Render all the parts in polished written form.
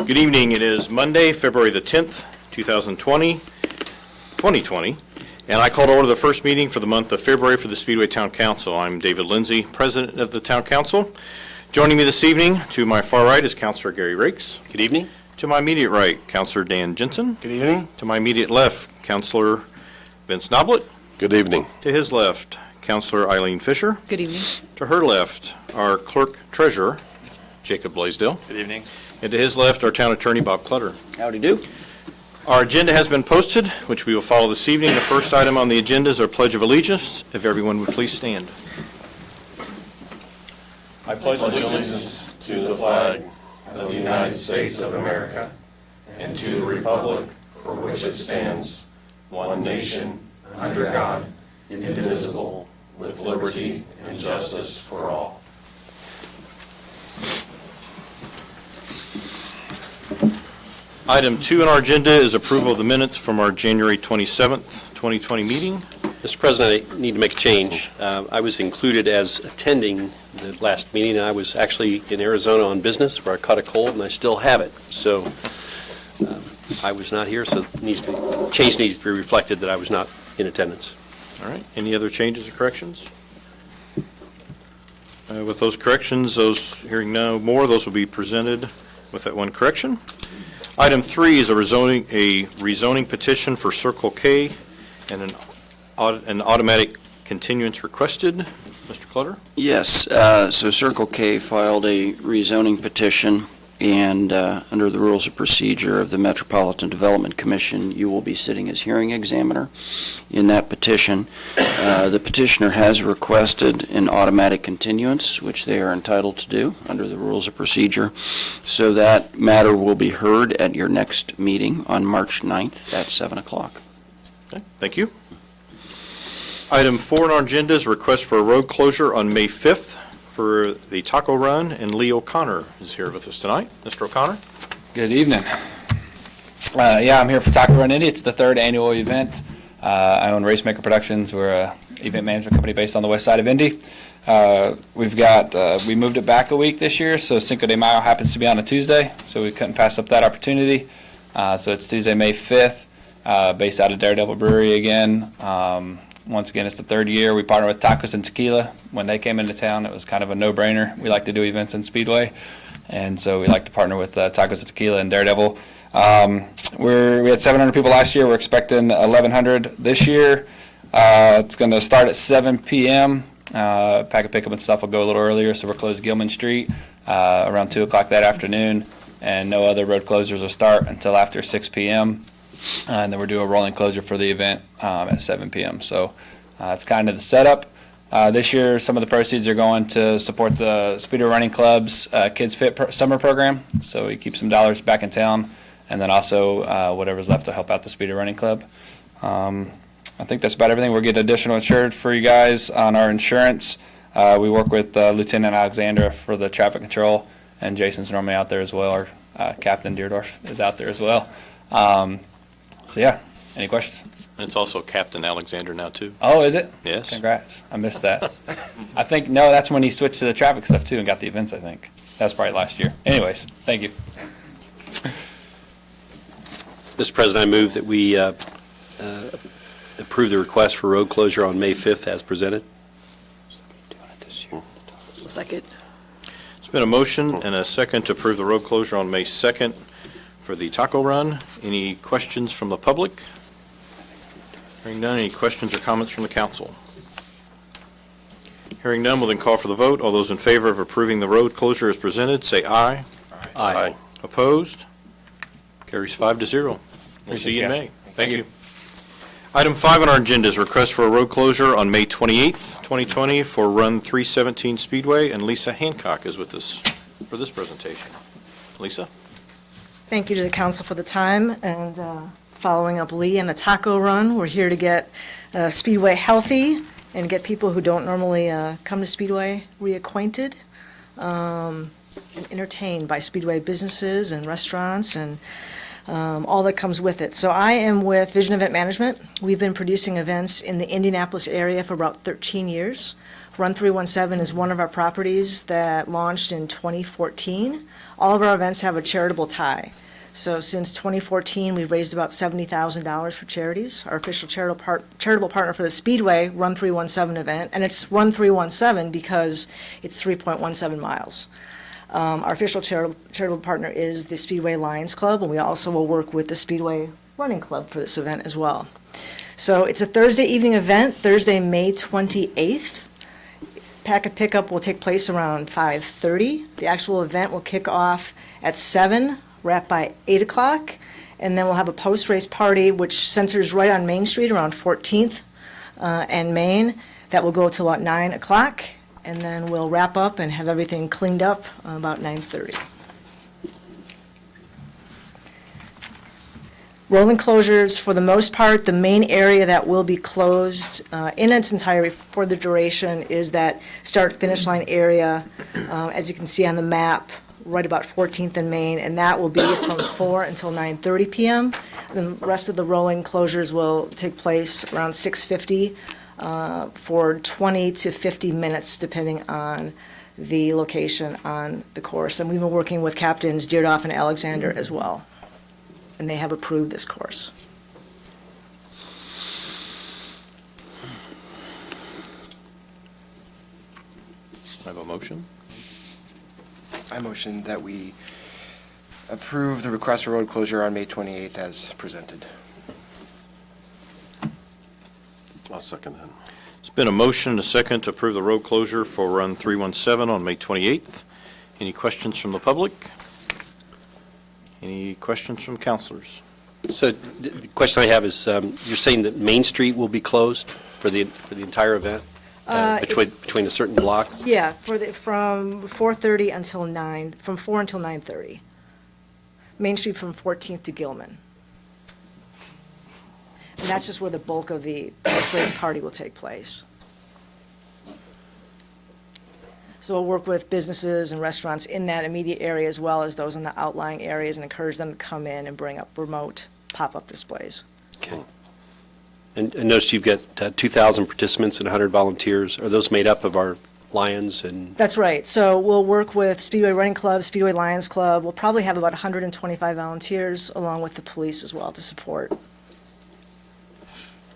Good evening. It is Monday, February the 10th, 2020, and I call to order the first meeting for the month of February for the Speedway Town Council. I'm David Lindsay, President of the Town Council. Joining me this evening, to my far right, is Councilor Gary Rakes. Good evening. To my immediate right, Councilor Dan Jensen. Good evening. To my immediate left, Councilor Vince Noblet. Good evening. To his left, Councilor Eileen Fisher. Good evening. To her left, our Clerk Treasurer, Jacob Blaisdell. Good evening. And to his left, our Town Attorney, Bob Clutter. Howdy do. Our agenda has been posted, which we will follow this evening. The first item on the agenda is our Pledge of Allegiance. If everyone would please stand. I pledge Allegiance to the flag of the United States of America and to the republic for which it stands, one nation, under God, indivisible, with liberty and justice for all. Item 2 on our agenda is approval of the minutes from our January 27th, 2020 meeting. Mr. President, I need to make a change. I was included as attending the last meeting, and I was actually in Arizona on business where I caught a cold, and I still have it. So I was not here, so change needs to be reflected that I was not in attendance. All right. Any other changes or corrections? With those corrections, those hearing no more, those will be presented with that one correction. Item 3 is a rezoning petition for Circle K and an automatic continuance requested. Mr. Clutter? Yes, so Circle K filed a rezoning petition, and under the rules of procedure of the Metropolitan Development Commission, you will be sitting as hearing examiner in that petition. The petitioner has requested an automatic continuance, which they are entitled to do under the rules of procedure. So that matter will be heard at your next meeting on March 9th at 7 o'clock. Okay, thank you. Item 4 on our agenda is a request for a road closure on May 5th for the Taco Run, and Lee O'Connor is here with us tonight. Mr. O'Connor? Good evening. Yeah, I'm here for Taco Run Indy. It's the third annual event. I own Racemaker Productions. We're an event management company based on the west side of Indy. We moved it back a week this year, so Cinco de Mayo happens to be on a Tuesday, so we couldn't pass up that opportunity. So it's Tuesday, May 5th, based out of Daredevil Brewery again. Once again, it's the third year. We partner with Tacos and Tequila. When they came into town, it was kind of a no-brainer. We like to do events in Speedway, and so we like to partner with Tacos and Tequila and Daredevil. We had 700 people last year. We're expecting 1,100 this year. It's going to start at 7 p.m. Pack and pickup and stuff will go a little earlier, so we're closed Gilman Street around 2 o'clock that afternoon, and no other road closures will start until after 6 p.m. And then we'll do a rolling closure for the event at 7 p.m. So it's kind of the setup. This year, some of the proceeds are going to support the Speedway Running Club's Kids Fit summer program. So we keep some dollars back in town, and then also whatever's left to help out the Speedway Running Club. I think that's about everything. We'll get additional insured for you guys on our insurance. We work with Lieutenant Alexandra for the traffic control, and Jason's normally out there as well, or Captain Deerdorf is out there as well. So yeah, any questions? And it's also Captain Alexander now, too. Oh, is it? Yes. Congrats. I missed that. I think, no, that's when he switched to the traffic stuff too and got the events, I think. That's probably last year. Anyways, thank you. Mr. President, I move that we approve the request for road closure on May 5th as presented. Second. It's been a motion and a second to approve the road closure on May 2nd for the Taco Run. Any questions from the public? Hearing none, any questions or comments from the council? Hearing none, we'll then call for the vote. All those in favor of approving the road closure as presented, say aye. Aye. Opposed? Carries 5-0. We'll see you in May. Thank you. you. Item 5 on our agenda is request for a road closure on May 28th, 2020 for Run 317 Speedway, and Lisa Hancock is with us for this presentation. Lisa? Thank you to the council for the time, and following up Lee and the Taco Run, we're here to get Speedway healthy and get people who don't normally come to Speedway reacquainted and entertained by Speedway businesses and restaurants and all that comes with it. So I am with Vision Event Management. We've been producing events in the Indianapolis area for about 13 years. Run 317 is one of our properties that launched in 2014. All of our events have a charitable tie. So since 2014, we've raised about $70,000 for charities. Our official charitable partner for the Speedway Run 317 event, and it's Run 317 because it's 3.17 miles. Our official charitable partner is the Speedway Lions Club, and we also will work with the Speedway Running Club for this event as well. So it's a Thursday evening event, Thursday, May 28th. Packet pickup will take place around 5:30. The actual event will kick off at 7, wrap by 8 o'clock, and then we'll have a post-race party, which centers right on Main Street around 14th and Main. That will go till about 9 o'clock, and then we'll wrap up and have everything cleaned up about 9:30. Rolling closures, for the most part, the main area that will be closed in its entirety for the duration is that start-finish line area, as you can see on the map, right about 14th and Main, and that will be from 4 until 9:30 p.m. The rest of the rolling closures will take place around 6:50 for 20 to 50 minutes, depending on the location on the course. And we've been working with Captains Deerdoff and Alexander as well, and they have approved this course. I have a motion. I motion that we approve the request for road closure on May 28th as presented. I'll second that. It's been a motion and a second to approve the road closure for Run 317 on May 28th. Any questions from the public? Any questions from counselors? So the question I have is, you're saying that Main Street will be closed for the entire event? Between the certain blocks? Yeah, from 4:30 until 9, from 4 until 9:30. Main Street from 14th to Gilman. And that's just where the bulk of the post-race party will take place. So we'll work with businesses and restaurants in that immediate area as well as those in the outlying areas and encourage them to come in and bring up remote pop-up displays. Okay. And I noticed you've got 2,000 participants and 100 volunteers. Are those made up of our Lions and? That's right. So we'll work with Speedway Running Club, Speedway Lions Club. We'll probably have about 125 volunteers along with the police as well to support.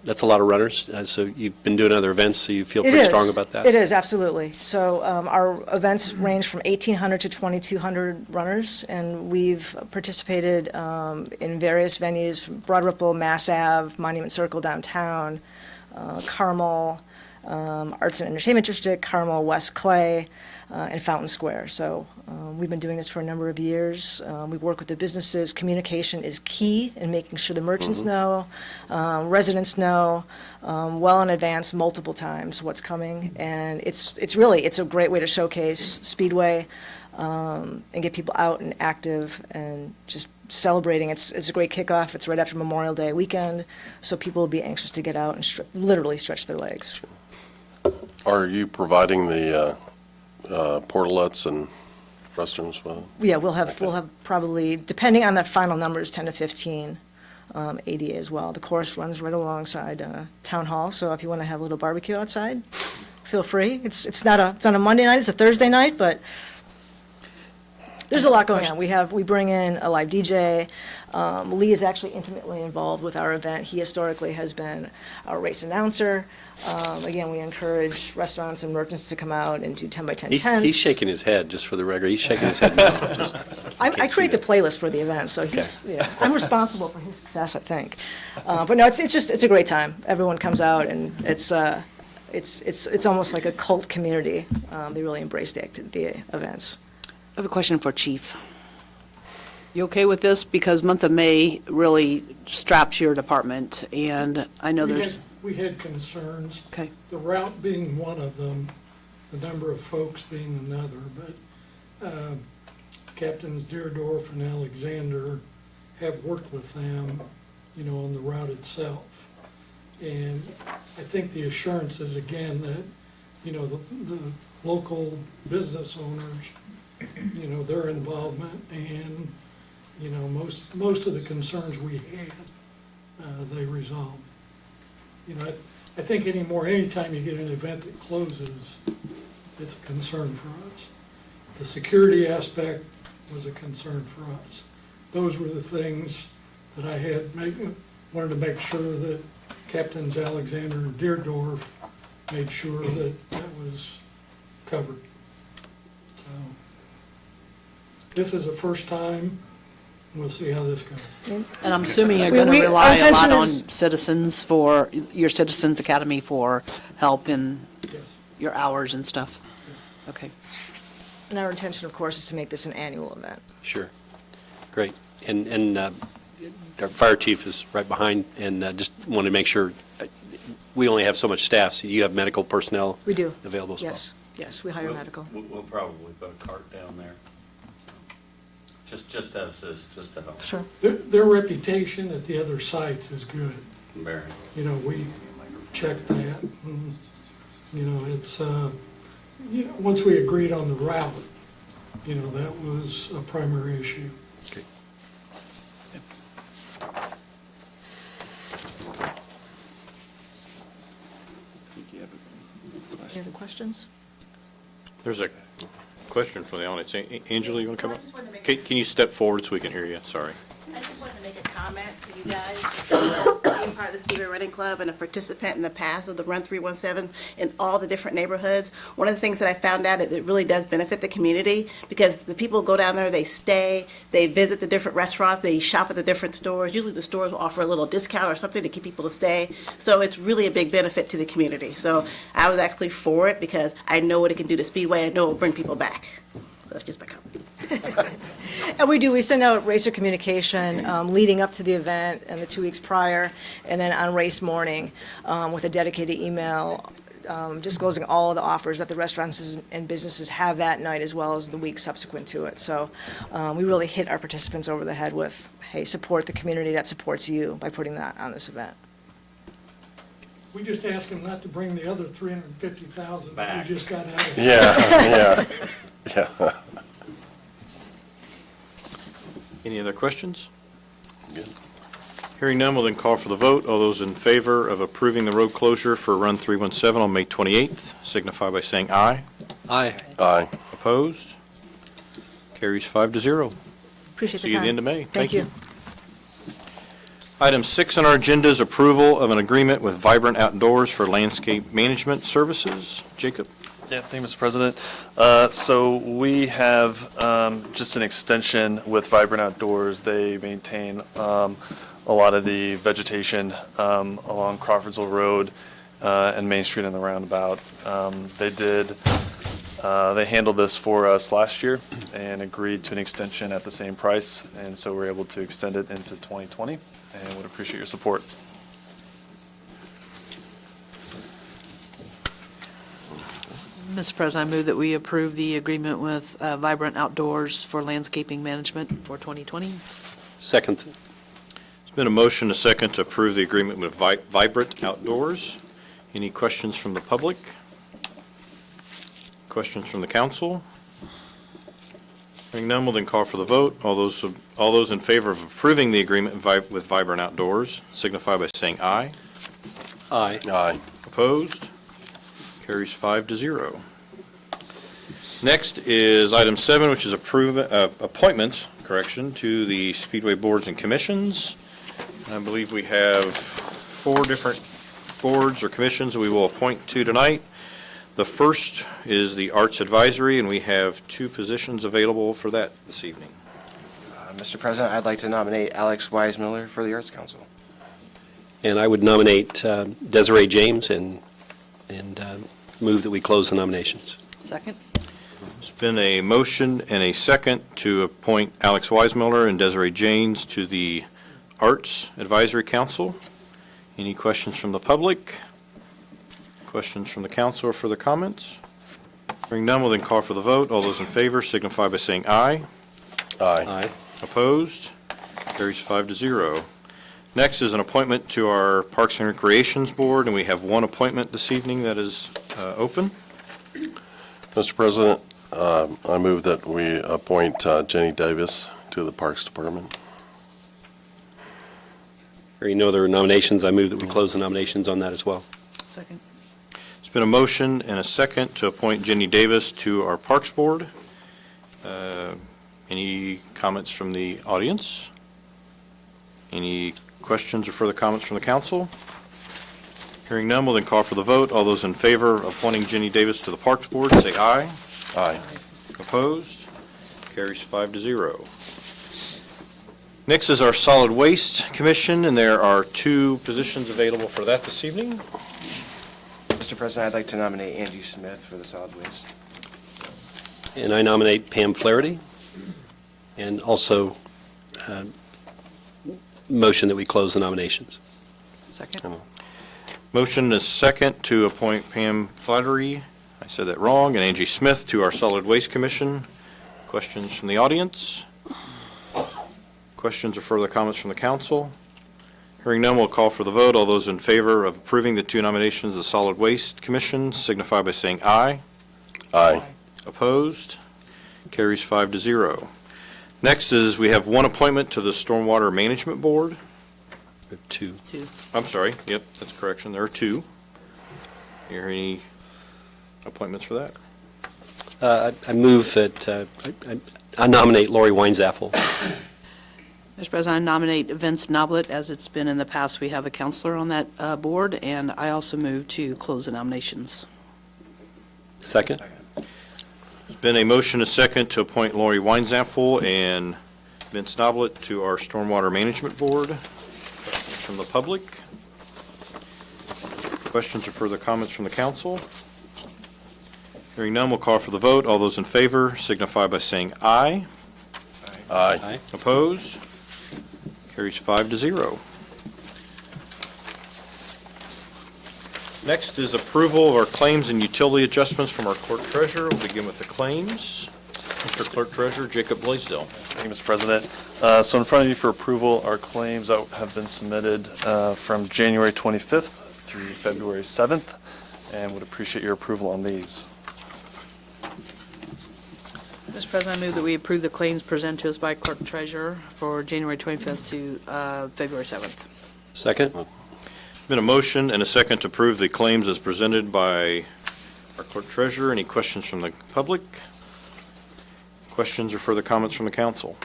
That's a lot of runners. So you've been doing other events, so you feel pretty strong about that? It is, absolutely. So our events range from 1,800 to 2,200 runners, and we've participated in various venues, from Broad Ripple, Mass Ave, Monument Circle downtown, Carmel, Arts and Entertainment District, Carmel, West Clay, and Fountain Square. So we've been doing this for a number of years. We work with the businesses. Communication is key in making sure the merchants know, residents know, well in advance, multiple times, what's coming. And it's a great way to showcase Speedway and get people out and active and just celebrating. It's a great kickoff. It's right after Memorial Day weekend, so people will be anxious to get out and literally stretch their legs. Are you providing the portalettes and restrooms? Yeah, we'll have probably, depending on the final numbers, 10 to 15 ADA as well. The course runs right alongside Town Hall, so if you want to have a little barbecue outside, feel free. It's not a Monday night, it's a Thursday night, but there's a lot going on. We bring in a live DJ. Lee is actually intimately involved with our event. He historically has been our race announcer. Again, we encourage restaurants and merchants to come out and do 10 by 10 tents. He's shaking his head, just for the record. He's shaking his head now. I create the playlist for the event, so I'm responsible for his success, I think. But no, it's a great time. Everyone comes out, and it's almost like a cult community. They really embrace the events. I have a question for Chief. You okay with this? Because month of May really straps your department, and I know there's... We had concerns. Okay. The route being one of them, the number of folks being another, but Captains Deerdorf and Alexander have worked with them, on the route itself. And I think the assurance is, again, that, the local business owners, their involvement, and, most of the concerns we had, they resolved. I think anytime you get an event that closes, it's a concern for us. The security aspect was a concern for us. Those were the things that I wanted to make sure that Captains Alexander and Deerdorf made sure that that was covered. So, this is the first time. We'll see how this goes. And I'm assuming you're We- going to we- our rely a lot intention on is- citizens your Citizens Academy for help in Yes. your hours and stuff? Okay. And our intention, of course, is to make this an annual event. Sure. Great. And our fire chief is right behind, and just want to make sure, we only have so much staff, so you have medical personnel We do. available as well? Yes, we hire medical. We'll probably put a cart down there. So, just to help. Sure. Their reputation at the other sites is good. Very. You know, we checked that. And, you know, it's, once we agreed on the route, you know, that was a primary issue. Okay. Any other questions? There's a question from the audience. Angela, you want to come up? Can you step forward so we can hear you? Sorry. I just wanted to make a comment to you guys, being part of the Speedway Running Club and a participant in the past of the Run 317 in all the different neighborhoods. One of the things that I found out is it really does benefit the community because the people go down there, they stay, they visit the different restaurants, they shop at the different stores. Usually the stores will offer a little discount or something to keep people to stay. So it's really a big benefit to the community. So I was actually for it because I know what it can do to Speedway. I know it will bring people back. So that's just my comment. And we send out racer communication leading up to the event and the 2 weeks prior, and then on race morning with a dedicated email disclosing all of the offers that the restaurants and businesses have that night as well as the week subsequent to it. So we really hit our participants over the head with, hey, support the community that supports you by putting that on this event. We just asked them not to bring the other 350,000 that Back. we just got out of. Yeah. Any other questions? Good. Hearing none, we'll then call for the vote. All those in favor of approving the road closure for Run 317 on May 28th signify by saying aye. Aye. Aye. Opposed? Carries 5-0. Appreciate the time. See you at the end of May. Thank you. Item 6 on our agenda is approval of an agreement with Vibrant Outdoors for landscape management services. Jacob? Yeah, thank you, Mr. President. So we have just an extension with Vibrant Outdoors. They maintain a lot of the vegetation along Crawfordsville Road and Main Street and the roundabout. They handled this for us last year and agreed to an extension at the same price, and so we're able to extend it into 2020, and would appreciate your support. Mr. President, I move that we approve the agreement with Vibrant Outdoors for landscaping management for 2020. Second. There's been a motion, a second, to approve the agreement with Vibrant Outdoors. Any questions from the public? Questions from the council? Hearing none, we'll then call for the vote. All those in favor of approving the agreement with Vibrant Outdoors signify by saying aye. Aye. Aye. Opposed? Carries 5-0. Next is item 7, which is appointments, to the Speedway boards and commissions. I believe we have 4 different boards or commissions that we will appoint to tonight. The first is the Arts Advisory, and we have 2 positions available for that this evening. Mr. President, I'd like to nominate Alex Weismiller for the Arts Council. And I would nominate Desiree James and move that we close the nominations. Second? There's been a motion and a second to appoint Alex Weismiller and Desiree James to the Arts Advisory Council. Any questions from the public? Questions from the council or further comments? Hearing none, we'll then call for the vote. All those in favor signify by saying aye. Aye. Aye. Opposed? Carries 5-0. Next is an appointment to our Parks and Recreations Board, and we have 1 appointment this evening that is open. Mr. President, I move that we appoint Jenny Davis to the Parks Department. Hearing no other nominations, I move that we close the nominations on that as well. Second. It's been a motion and a second to appoint Jenny Davis to our Parks Board. Any comments from the audience? Any questions or further comments from the council? Hearing none, we'll then call for the vote. All those in favor of appointing Jenny Davis to the Parks Board, say aye. Aye. Opposed? Carries 5-0. Next is our Solid Waste Commission, and there are 2 positions available for that this evening. Mr. President, I'd like to nominate Angie Smith for the solid waste. And I nominate Pam Flaherty, and also motion that we close the nominations. Second. Motion is second to appoint Pam Flattery, I said that wrong, and Angie Smith to our Solid Waste Commission. Questions from the audience? Questions or further comments from the council? Hearing none, we'll call for the vote. All those in favor of approving the 2 nominations of the Solid Waste Commission signify by saying aye. Aye. Opposed? Carries 5-0. Next is we have 1 appointment to the Stormwater Management Board. Two. I'm sorry, yep, that's correction. There are 2. Are any appointments for that? I move that, I nominate Lori Weinzaffel. Mr. President, I nominate Vince Noblet. As it's been in the past, we have a counselor on that board, and I also move to close the nominations. Second. There's been a motion, a second, to appoint Lori Weinzaffel and Vince Noblet to our Stormwater Management Board. Questions from the public? Questions or further comments from the council? Hearing none, we'll call for the vote. All those in favor signify by saying aye. Aye. Opposed? Carries 5-0. Next is approval of our claims and utility adjustments from our clerk treasurer. We'll begin with the claims. Mr. Clerk Treasurer Jacob Blaisdell. Thank you, Mr. President. So in front of you for approval are claims that have been submitted from January 25th through February 7th, and would appreciate your approval on these. Mr. President, I move that we approve the claims presented to us by Clerk Treasurer for January 25th to February 7th. Second. Been a motion and a second to approve the claims as presented by our clerk treasurer. Any questions from the public? Questions or further comments from the council?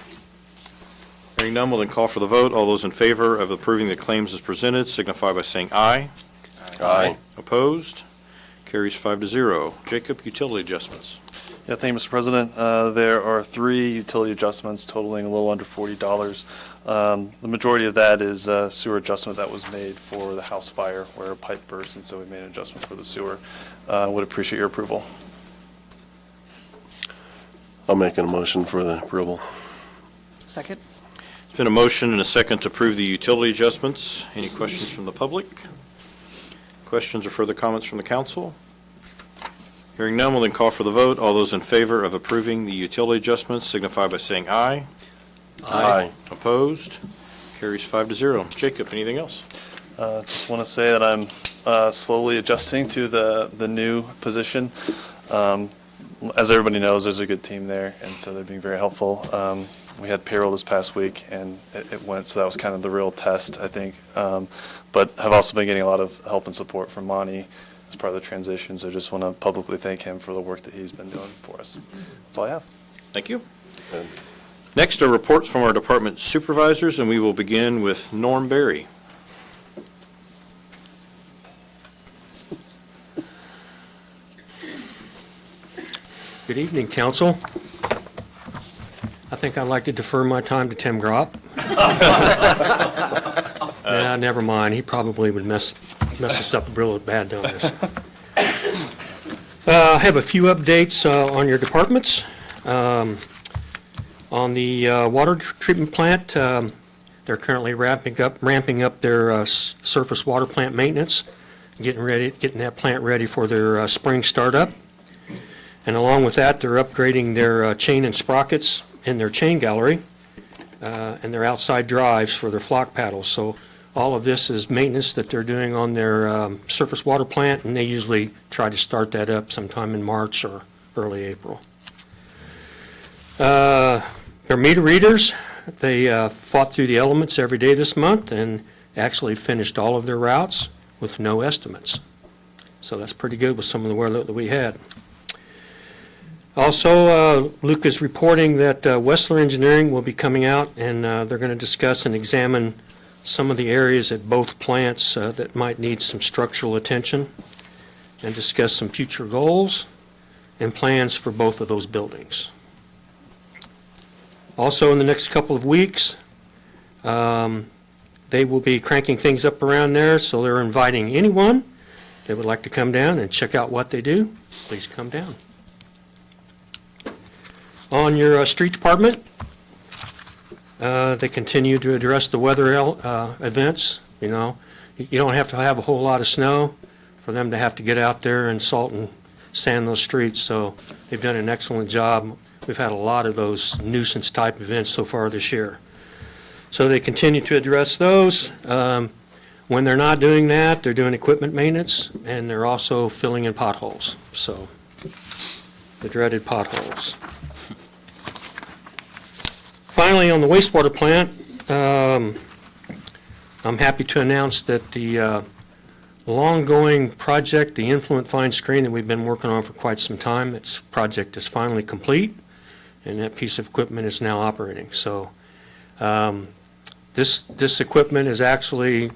Hearing none, we'll then call for the vote. All those in favor of approving the claims as presented signify by saying aye. Aye. Opposed? Carries 5-0. Jacob, utility adjustments. Yeah, thank you, Mr. President. There are 3 utility adjustments totaling a little under $40. The majority of that is sewer adjustment that was made for the house fire where a pipe burst, and so we made an adjustment for the sewer. Would appreciate your approval. I'll make a motion for the approval. Second. It's been a motion and a second to approve the utility adjustments. Any questions from the public? Questions or further comments from the council? Hearing none, we'll then call for the vote. All those in favor of approving the utility adjustments signify by saying aye. Aye. Opposed? Carries 5-0. Jacob, anything else? Just want to say that I'm slowly adjusting to the new position. As everybody knows, there's a good team there, and so they're being very helpful. We had payroll this past week, and it went, so that was kind of the real test, I think. But have also been getting a lot of help and support from Monty as part of the transition, so just want to publicly thank him for the work that he's been doing for us. That's all I have. Thank you. Good. Next are reports from our department supervisors, and we will begin with Norm Berry. Good evening, council. I think I'd like to defer my time to Tim Gropp. Nah, never mind. He probably would mess us up real bad down this. I have a few updates on your departments. On the water treatment plant, they're currently ramping up their surface water plant maintenance, getting that plant ready for their spring startup. And along with that, they're upgrading their chain and sprockets in their chain gallery and their outside drives for their flock paddles. So all of this is maintenance that they're doing on their surface water plant, and they usually try to start that up sometime in March or early April. Their meter readers, they fought through the elements every day this month and actually finished all of their routes with no estimates. So that's pretty good with some of the weather that we had. Also, Luke is reporting that Wessler Engineering will be coming out, and they're going to discuss and examine some of the areas at both plants that might need some structural attention, and discuss some future goals and plans for both of those buildings. Also, in the next couple of weeks, they will be cranking things up around there, so they're inviting anyone that would like to come down and check out what they do. Please come down. On your street department, they continue to address the weather events. You know, you don't have to have a whole lot of snow for them to have to get out there and salt and sand those streets, so they've done an excellent job. We've had a lot of those nuisance type events so far this year. So they continue to address those. When they're not doing that, they're doing equipment maintenance, and they're also filling in potholes. So the dreaded potholes. Finally, on the wastewater plant, I'm happy to announce that the long-going project, the influent fine screen that we've been working on for quite some time, its project is finally complete, and that piece of equipment is now operating. So this equipment is actually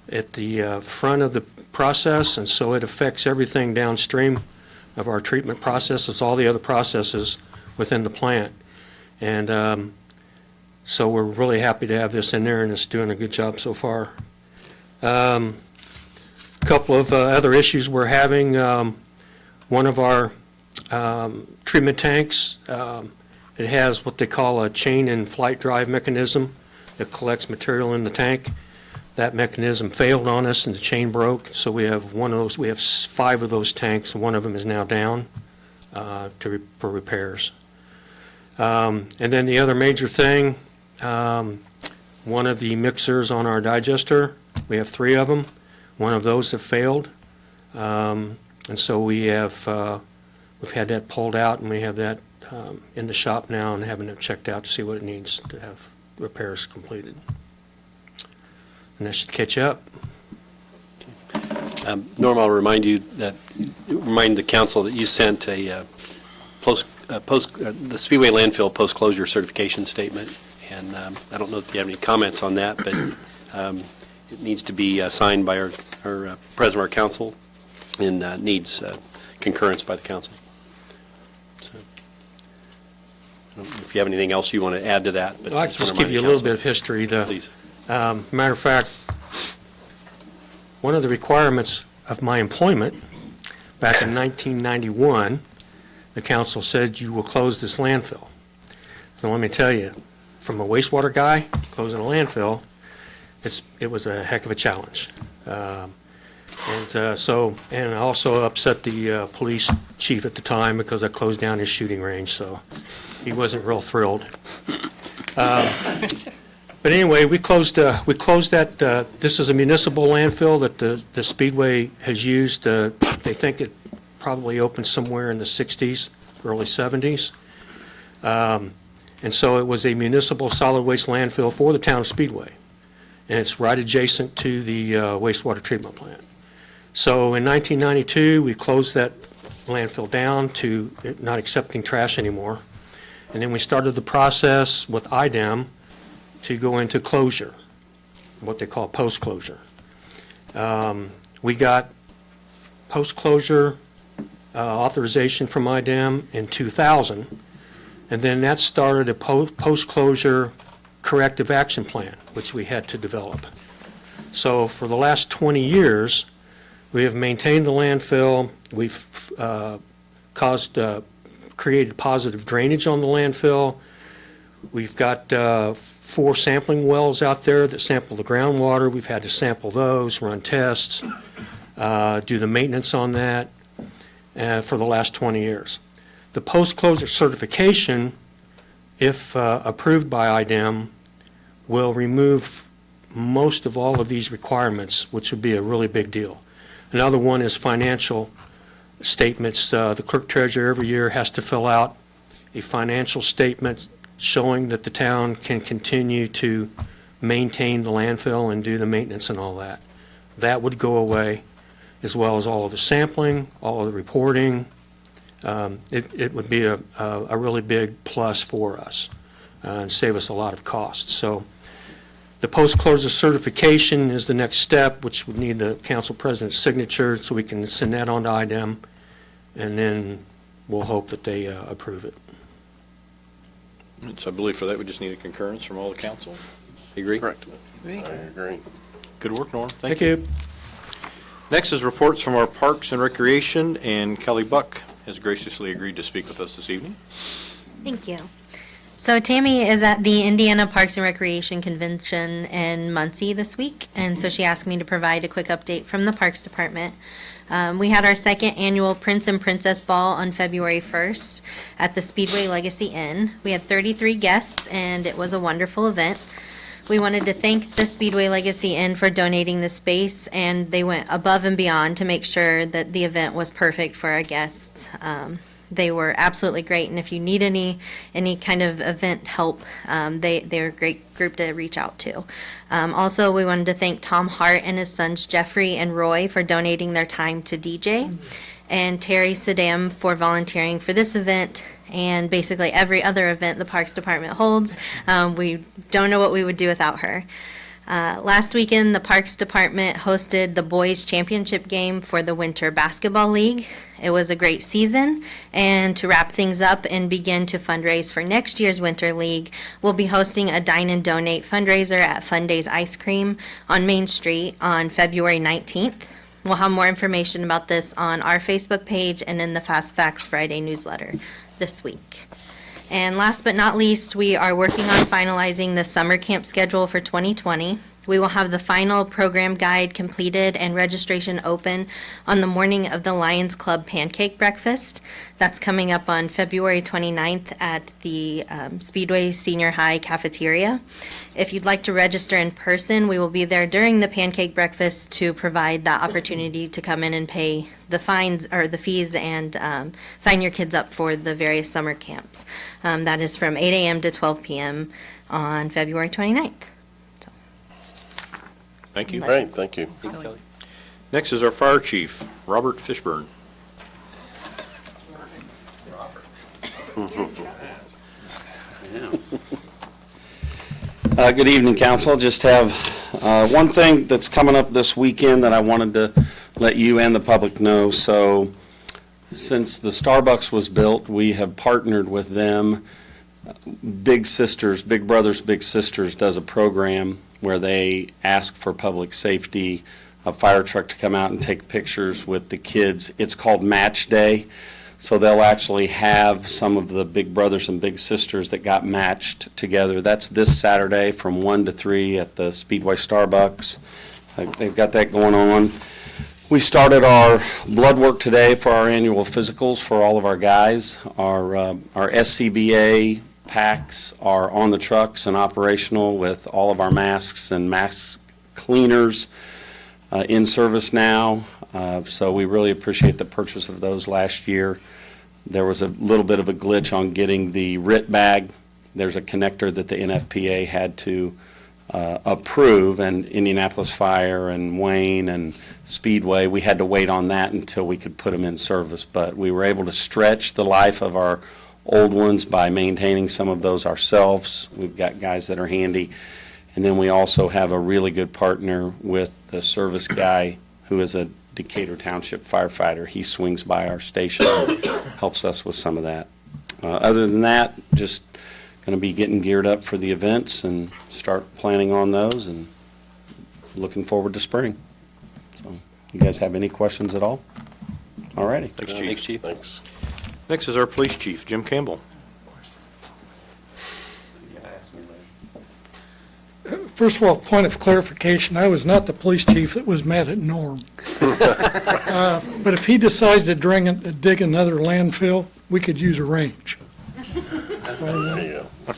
at the front of the process, and so it affects everything downstream of our treatment processes, all the other processes within the plant. And so we're really happy to have this in there, and it's doing a good job so far. A couple of other issues we're having. One of our treatment tanks, it has what they call a chain and flight drive mechanism that collects material in the tank. That mechanism failed on us and the chain broke, so we have one of those. We have 5 of those tanks, and one of them is now down for repairs. And then the other major thing, one of the mixers on our digester, we have 3 of them. One of those have failed, and so we've had that pulled out, and we have that in the shop now and having it checked out to see what it needs to have repairs completed. And that should catch up. Norm, I'll remind the council that you sent a the Speedway landfill post-closure certification statement, and I don't know if you have any comments on that, but it needs to be signed by our president of our council and needs concurrence by the council. So, I don't know if you have anything else you want to add to that. But I'd like to just give you a little bit of history. Please. Matter of fact, one of the requirements of my employment back in 1991, the council said you will close this landfill. So let me tell you, from a wastewater guy, closing a landfill, it was a heck of a challenge. And I also upset the police chief at the time because I closed down his shooting range, so he wasn't real thrilled. But anyway, we closed that. This is a municipal landfill that the Speedway has used. They think it probably opened somewhere in the 60s, early 70s. And so it was a municipal solid waste landfill for the town of Speedway. And it's right adjacent to the wastewater treatment plant. So in 1992, we closed that landfill down to not accepting trash anymore. And then we started the process with IDEM to go into closure, what they call post-closure. We got post-closure authorization from IDEM in 2000, and then that started a post-closure corrective action plan, which we had to develop. So for the last 20 years, we have maintained the landfill. We've created positive drainage on the landfill. We've got 4 sampling wells out there that sample the groundwater. We've had to sample those, run tests, do the maintenance on that for the last 20 years. The post-closure certification, if approved by IDEM, will remove most of all of these requirements, which would be a really big deal. Another one is financial statements. The clerk treasurer every year has to fill out a financial statement showing that the town can continue to maintain the landfill and do the maintenance and all that. That would go away. as well as all of the sampling, all of the reporting. It would be a really big plus for us and save us a lot of costs. So the post-closure certification is the next step, which would need the council president's signature, so we can send that on to IDEM, and then we'll hope that they approve it. So I believe for that, we just need a concurrence from all the council. Agree? Correct. I agree. Good work, Norm. Thank you. Next is reports from our Parks and Recreation, and Kelly Buck has graciously agreed to speak with us this evening. Thank you. So Tammy is at the Indiana Parks and Recreation Convention in Muncie this week, and so she asked me to provide a quick update from the Parks Department. We had our second annual Prince and Princess Ball on February 1st at the Speedway Legacy Inn. We had 33 guests, and it was a wonderful event. We wanted to thank the Speedway Legacy Inn for donating the space, and they went above and beyond to make sure that the event was perfect for our guests. They were absolutely great, and if you need any kind of event help, they're a great group to reach out to. Also, we wanted to thank Tom Hart and his sons Jeffrey and Roy for donating their time to DJ, and Terry Sadam for volunteering for this event and basically every other event the Parks Department holds. We don't know what we would do without her. Last weekend, the Parks Department hosted the Boys Championship game for the Winter Basketball League. It was a great season, and to wrap things up and begin to fundraise for next year's Winter League, we'll be hosting a Dine and Donate fundraiser at Fun Days Ice Cream on Main Street on February 19th. We'll have more information about this on our Facebook page and in the Fast Facts Friday newsletter this week. And last but not least, we are working on finalizing the summer camp schedule for 2020. We will have the final program guide completed and registration open on the morning of the Lions Club Pancake Breakfast. That's coming up on February 29th at the Speedway Senior High Cafeteria. If you'd like to register in person, we will be there during the Pancake Breakfast to provide that opportunity to come in and pay the fines or the fees and sign your kids up for the various summer camps. That is from 8 a.m. to 12 p.m. on February 29th. Thank you. Great, thank you. Thanks, Kelly. Next is our Fire Chief, Robert Fishburne. Good evening, Council. Just have one thing that's coming up this weekend that I wanted to let you and the public know. So since the Starbucks was built, we have partnered with them. Big Sisters, Big Brothers Big Sisters does a program where they ask for public safety, a fire truck to come out and take pictures with the kids. It's called Match Day. So they'll actually have some of the Big Brothers and Big Sisters that got matched together. That's this Saturday from 1 to 3 at the Speedway Starbucks. They've got that going on. We started our blood work today for our annual physicals for all of our guys. Our SCBA packs are on the trucks and operational with all of our masks and mask cleaners in service now. So we really appreciate the purchase of those last year. There was a little bit of a glitch on getting the RIT bag. There's a connector that the NFPA had to approve, and Indianapolis Fire and Wayne and Speedway, we had to wait on that until we could put them in service. But we were able to stretch the life of our old ones by maintaining some of those ourselves. We've got guys that are handy. And then we also have a really good partner with the service guy who is a Decatur Township firefighter. He swings by our station and helps us with some of that. Other than that, just going to be getting geared up for the events and start planning on those and looking forward to spring. So, you guys have any questions at all? All righty. Thanks, Chief. Thanks, Chief. Thanks. Next is our Police Chief, Jim Campbell. First of all, point of clarification, I was not the police chief that was mad at Norm. But if he decides to dig another landfill, we could use a range. There you go.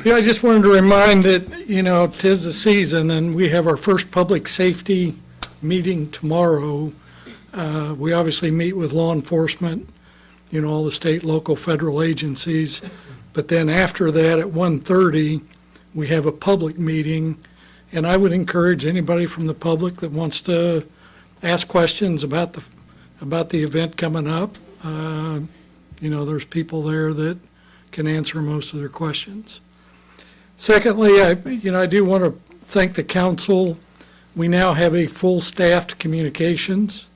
Yeah, I just wanted to remind that, 'tis the season, and we have our first public safety meeting tomorrow. We obviously meet with law enforcement, all the state, local, federal agencies. But then after that, at 1:30, we have a public meeting, and I would encourage anybody from the public that wants to ask questions about the event coming up. There's people there that can answer most of their questions. Secondly, I do want to thank the council. We now have a full-staffed communications.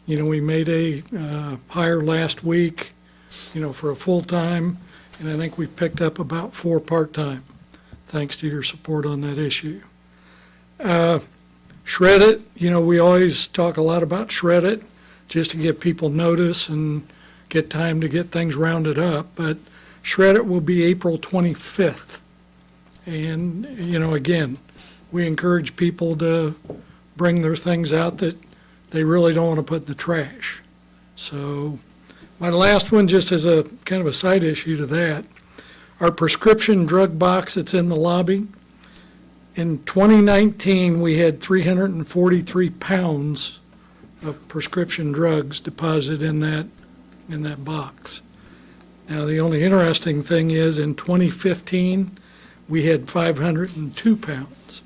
We made a hire last week, for a full-time, and I think we've picked up about 4 part-time, thanks to your support on that issue. Shred It, we always talk a lot about Shred It, just to give people notice and get time to get things rounded up, but Shred It will be April 25th. And, again, we encourage people to bring their things out that they really don't want to put in the trash. So my last one, just as a kind of a side issue to that, our prescription drug box that's in the lobby. In 2019, we had 343 pounds of prescription drugs deposited in that box. Now, the only interesting thing is, in 2015, we had 502 pounds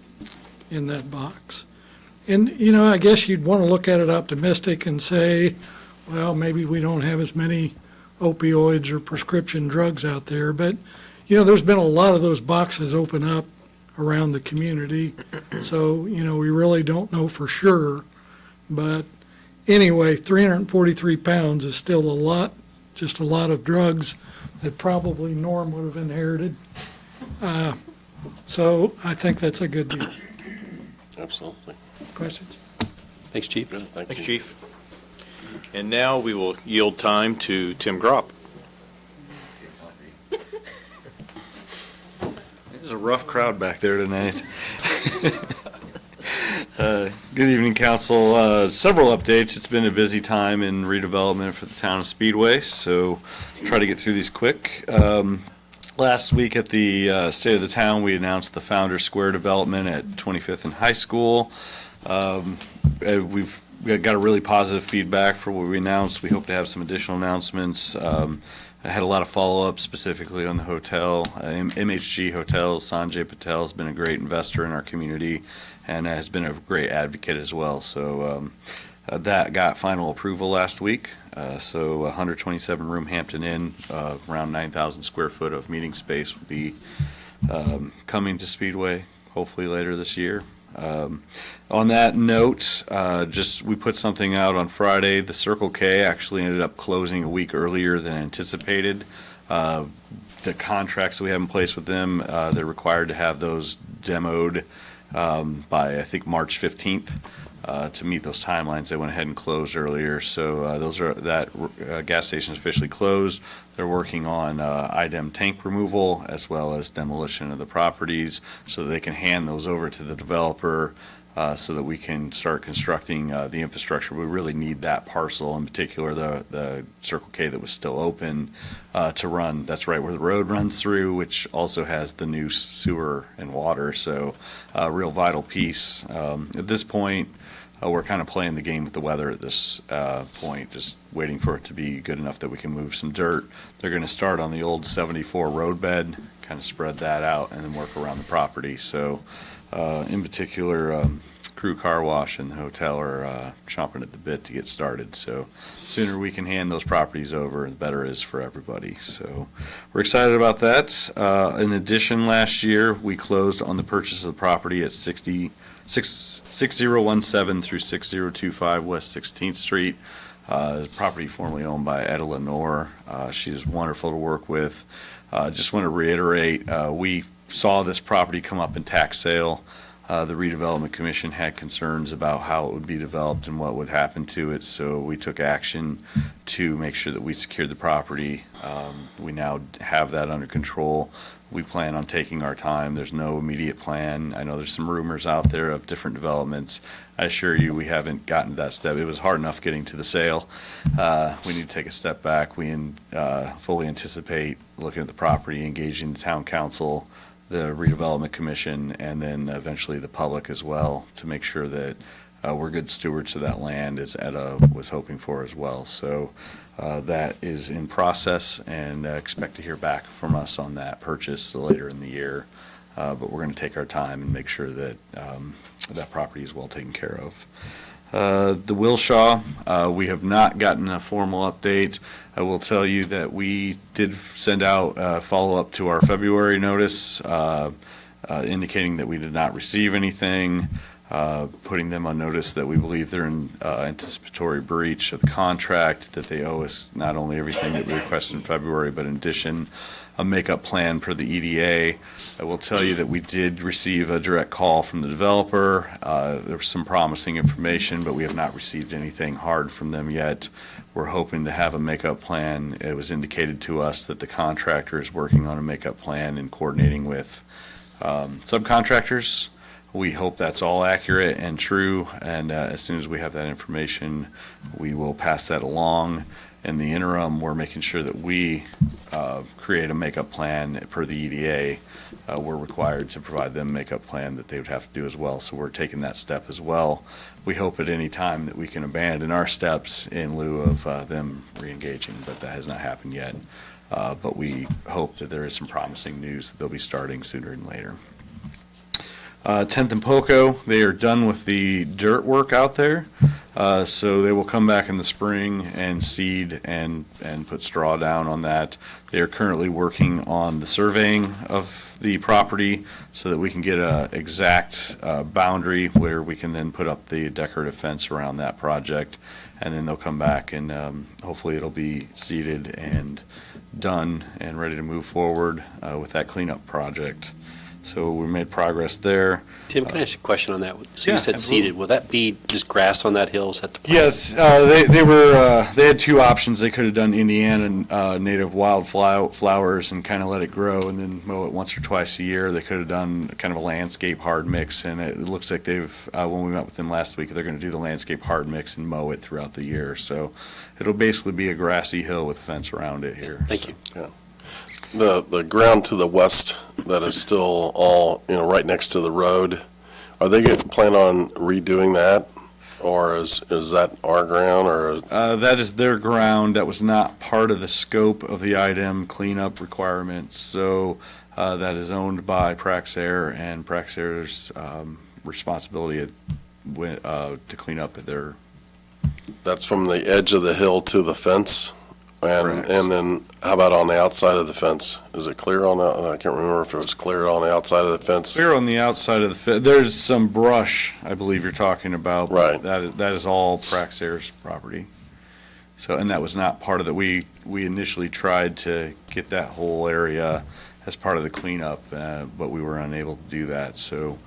in that box. And, I guess you'd want to look at it optimistic and say, well, maybe we don't have as many opioids or prescription drugs out there. But, there's been a lot of those boxes open up around the community. So, we really don't know for sure. But anyway, 343 pounds is still a lot, just a lot of drugs that probably Norm would have inherited. So I think that's a good deal. Absolutely. Questions? Thanks, Chief. Thanks, Chief. And now we will yield time to Tim Gropp. There's a rough crowd back there tonight. Good evening, Council. Several updates. It's been a busy time in redevelopment for the town of Speedway, so try to get through these quick. Last week at the State of the Town, we announced the Founders Square development at 25th and High School. We've got a really positive feedback for what we announced. We hope to have some additional announcements. I had a lot of follow-up specifically on the hotel. MHG Hotels, Sanjay Patel has been a great investor in our community and has been a great advocate as well. So that got final approval last week. So 127-room Hampton Inn, around 9,000 square foot of meeting space will be coming to Speedway hopefully later this year. On that note, we put something out on Friday. The Circle K actually ended up closing a week earlier than anticipated. The contracts that we have in place with them, they're required to have those demoed by, I think, March 15th. To meet those timelines, they went ahead and closed earlier. So that gas station is officially closed. They're working on IDEM tank removal as well as demolition of the properties so that they can hand those over to the developer so that we can start constructing the infrastructure. We really need that parcel, in particular the Circle K that was still open to run. That's right where the road runs through, which also has the new sewer and water. So a real vital piece. At this point, we're kind of playing the game with the weather at this point, just waiting for it to be good enough that we can move some dirt. They're going to start on the old 74 road bed, kind of spread that out, and then work around the property. So in particular, Crew Car Wash and the hotel are chomping at the bit to get started. So the sooner we can hand those properties over, the better it is for everybody. So we're excited about that. In addition, last year, we closed on the purchase of the property at 6017 through 6025 West 16th Street. Property formerly owned by Etta Lenore. She's wonderful to work with. Just want to reiterate, we saw this property come up in tax sale. The Redevelopment Commission had concerns about how it would be developed and what would happen to it, so we took action to make sure that we secured the property. We now have that under control. We plan on taking our time. There's no immediate plan. I know there's some rumors out there of different developments. I assure you we haven't gotten to that step. It was hard enough getting to the sale. We need to take a step back. We fully anticipate looking at the property, engaging the town council, the Redevelopment Commission, and then eventually the public as well to make sure that we're good stewards of that land, as Etta was hoping for as well. So that is in process, and expect to hear back from us on that purchase later in the year. But we're going to take our time and make sure that that property is well taken care of. The Wilshaw, we have not gotten a formal update. I will tell you that we did send out a follow-up to our February notice, indicating that we did not receive anything, putting them on notice that we believe they're in anticipatory breach of the contract, that they owe us not only everything that we requested in February, but in addition, a makeup plan per the EDA. I will tell you that we did receive a direct call from the developer. There was some promising information, but we have not received anything hard from them yet. We're hoping to have a makeup plan. It was indicated to us that the contractor is working on a makeup plan and coordinating with subcontractors. We hope that's all accurate and true, and as soon as we have that information, we will pass that along. In the interim, we're making sure that we create a makeup plan per the EDA. We're required to provide them a makeup plan that they would have to do as well, so we're taking that step as well. We hope at any time that we can abandon our steps in lieu of them re-engaging, but that has not happened yet. But we hope that there is some promising news that they'll be starting sooner than later. 10th and Poco, they are done with the dirt work out there, so they will come back in the spring and seed and put straw down on that. They are currently working on the surveying of the property so that we can get a exact boundary where we can then put up the decorative fence around that project, and then they'll come back and hopefully it'll be seeded and done and ready to move forward with that cleanup project. So we made progress there. Tim, can I ask you a question on that? So Yeah, you said absolutely. seeded. Will that be just grass on that hill? Is that the plan? Yes, they had two options. They could have done Indiana native wildflowers and kind of let it grow and then mow it once or twice a year. They could have done kind of a landscape hard mix, and it looks like they've, when we met with them last week, they're going to do the landscape hard mix and mow it throughout the year. So it'll basically be a grassy hill with a fence around it here. Thank you. Yeah. The ground to the west that is still all, right next to the road, are they plan on redoing that? Or is that our ground, or? That is their ground. That was not part of the scope of the item cleanup requirements. So that is owned by Praxair, and Praxair's responsibility to clean up their. That's from the edge of the hill to the fence? Correct. And then how about on the outside of the fence? Is it clear on the, I can't remember if it was clear on the outside of the fence. Clear on the outside of the fence. There's some brush, I believe you're talking about. Right. That is all Praxair's property. So, and that was not part of the, we initially tried to get that whole area as part of the cleanup, but we were unable to do that. So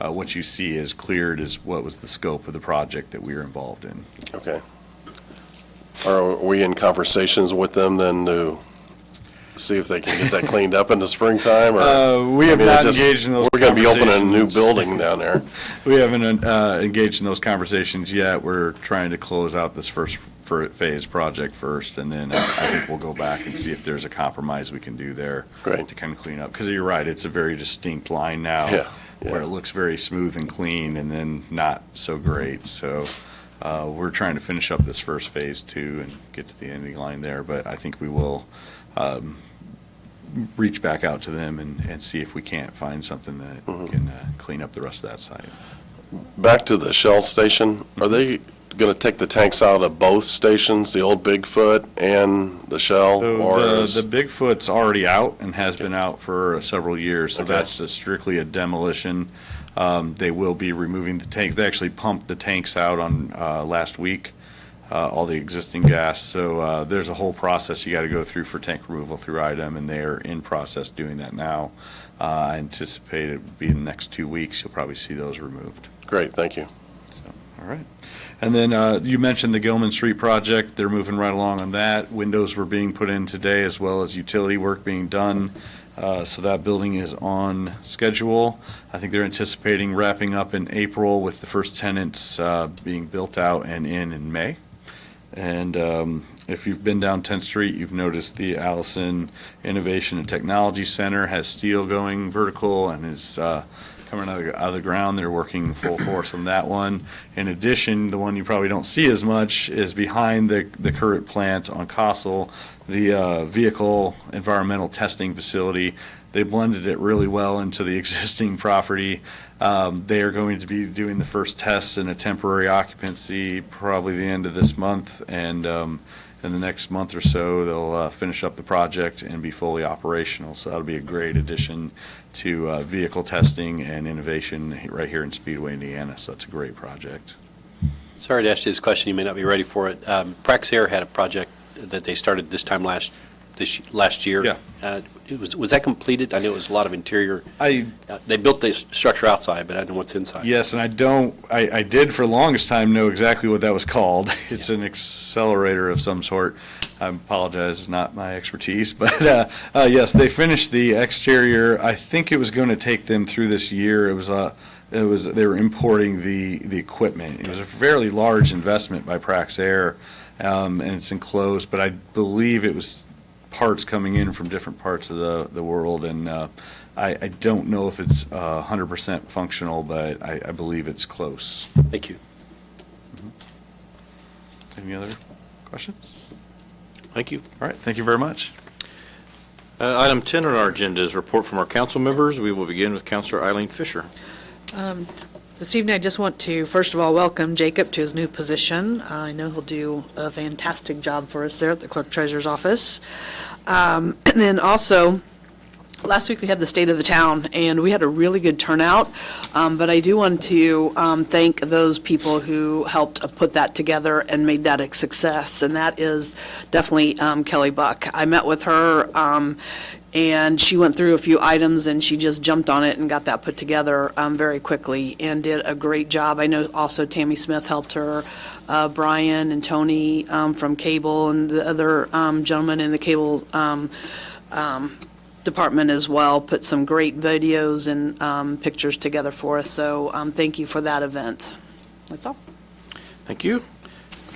what you see is cleared is what was the scope of the project that we were involved in. Okay. Are we in conversations with them then to see if they can get that cleaned up in the springtime? Or We have not engaged in those We're going to be opening a new conversations. building down there. We haven't engaged in those conversations yet. We're trying to close out this first phase project first, and then I think we'll go back and see if there's a compromise we can do there. Great. To kind of clean up, because you're right, it's a very distinct line now. Yeah, Where it looks very smooth and clean, and then not so great, so we're trying to finish up this first phase too and get to the ending line there, but I think we will reach back out to them and see if we can't find something that can clean up the rest of that site. Back to the Shell station, are they going to take the tanks out of both stations, the old Bigfoot and the Shell? So or the Bigfoot's already out and has been out for several years, so Okay. that's just strictly a demolition. They will be removing the tanks. They actually pumped the tanks out on last week, all the existing gas. So there's a whole process you got to go through for tank removal through IDEM, and they're in process doing that now. I anticipate it would be in the next 2 weeks. You'll probably see those removed. Great, thank you. So, all right. And then you mentioned the Gilman Street project. They're moving right along on that. Windows were being put in today, as well as utility work being done. So that building is on schedule. I think they're anticipating wrapping up in April with the first tenants being built out and in May. And if you've been down 10th Street, you've noticed the Allison Innovation and Technology Center has steel going vertical and is coming out of the ground. They're working full force on that one. In addition, the one you probably don't see as much is behind the current plant on Castle, the vehicle environmental testing facility. They blended it really well into the existing property. They are going to be doing the first tests in a temporary occupancy probably the end of this month, and in the next month or so, they'll finish up the project and be fully operational. So that'll be a great addition to vehicle testing and innovation right here in Speedway, Indiana. So that's a great project. Sorry to ask you this question, you may not be ready for it. Praxair had a project that they started this time last year. Yeah. Was that completed? I know it was a lot of interior. They built the structure outside, but I don't know what's inside. Yes, and I did for the longest time know exactly what that was called. It's an accelerator of some sort. I apologize, it's not my expertise, but yes, they finished the exterior. I think it was going to take them through this year. They were importing the equipment. It was a fairly large investment by Praxair, and it's enclosed, but I believe it was parts coming in from different parts of the world, and I don't know if it's 100% functional, but I believe it's close. Thank you. Any other questions? Thank you. All right, thank you very much. Item 10 on our agenda is report from our council members. We will begin with Councilor Eileen Fisher. This evening, I just want to, first of all, welcome Jacob to his new position. I know he'll do a fantastic job for us there at the Clerk Treasurer's Office. And then also, last week we had the State of the Town, and we had a really good turnout. But I do want to thank those people who helped put that together and made that a success, and that is definitely Kelly Buck. I met with her, and she went through a few items, and she just jumped on it and got that put together very quickly and did a great job. I know also Tammy Smith helped her, Brian and Tony from Cable, and the other gentleman in the Cable department as well, put some great videos and pictures together for us. So thank you for that event. That's all. Thank you.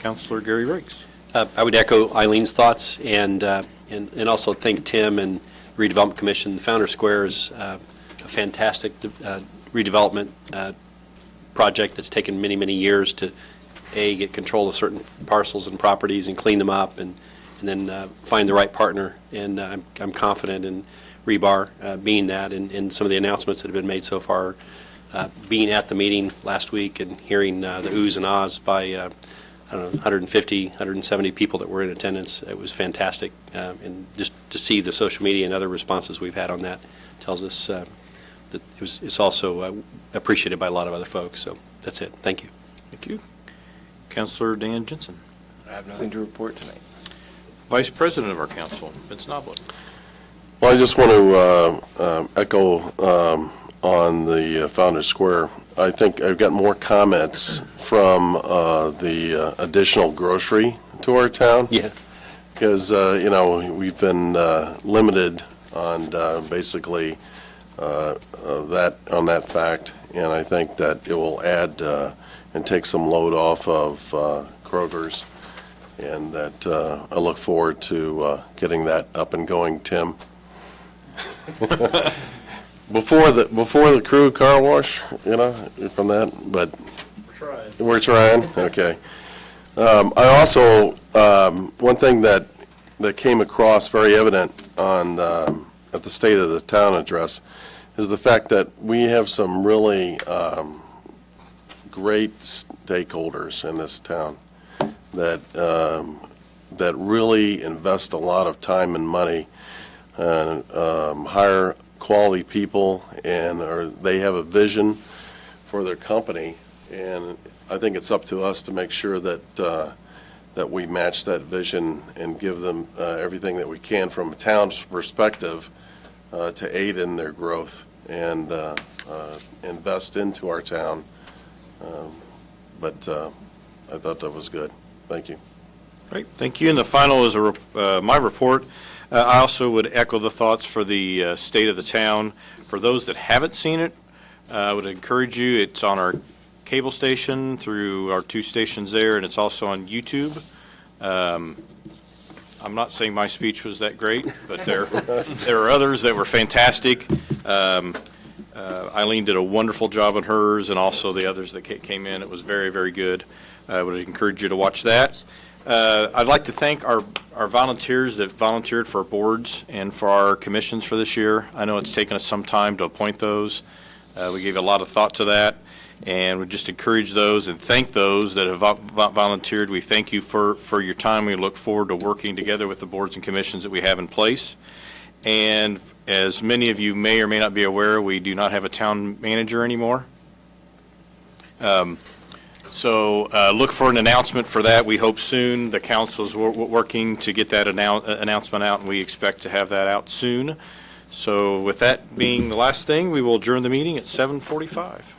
Councilor Gary Riggs. I would echo Eileen's thoughts and also thank Tim and Redevelopment Commission. The Founder Square is a fantastic redevelopment project that's taken many, many years to, get control of certain parcels and properties and clean them up and then find the right partner. And I'm confident in Rebar being that, and some of the announcements that have been made so far, being at the meeting last week and hearing the oohs and ahs by 150, 170 people that were in attendance. It was fantastic. And just to see the social media and other responses we've had on that tells us that it's also appreciated by a lot of other folks. So that's it. Thank you. Thank you. Councilor Dan Jensen. I have nothing to report tonight. Vice President of our council, Vince Knobloch. Well, I just want to echo on the Founders Square. I think I've got more comments from the additional grocery to our town. Yeah. Because, we've been limited on basically that fact, and I think that it will add and take some load off of Kroger's, and that I look forward to getting that up and going, Tim. Before the crew car wash, from that, but we're trying. Okay. I also, one thing that came across very evident on at the State of the Town address is the fact that we have some really great stakeholders in this town that really invest a lot of time and money and hire quality people, and they have a vision for their company, and I think it's up to us to make sure that we match that vision and give them everything that we can from a town's perspective to aid in their growth and invest into our town. But I thought that was good. Thank you. Great, thank you. And the final is my report. I also would echo the thoughts for the State of the Town. For those that haven't seen it, I would encourage you. It's on our cable station through our 2 stations there, and it's also on YouTube. I'm not saying my speech was that great, but there are others that were fantastic. Eileen did a wonderful job on hers, and also the others that came in. It was very, very good. I would encourage you to watch that. I'd like to thank our volunteers that volunteered for our boards and for our commissions for this year. I know it's taken us some time to appoint those. We gave a lot of thought to that, and we just encourage those and thank those that have volunteered. We thank you for your time. We look forward to working together with the boards and commissions that we have in place. And as many of you may or may not be aware, we do not have a town manager anymore. So look for an announcement for that. We hope soon. The council is working to get that announcement out, and we expect to have that out soon. So with that being the last thing, we will adjourn the meeting at 7:45.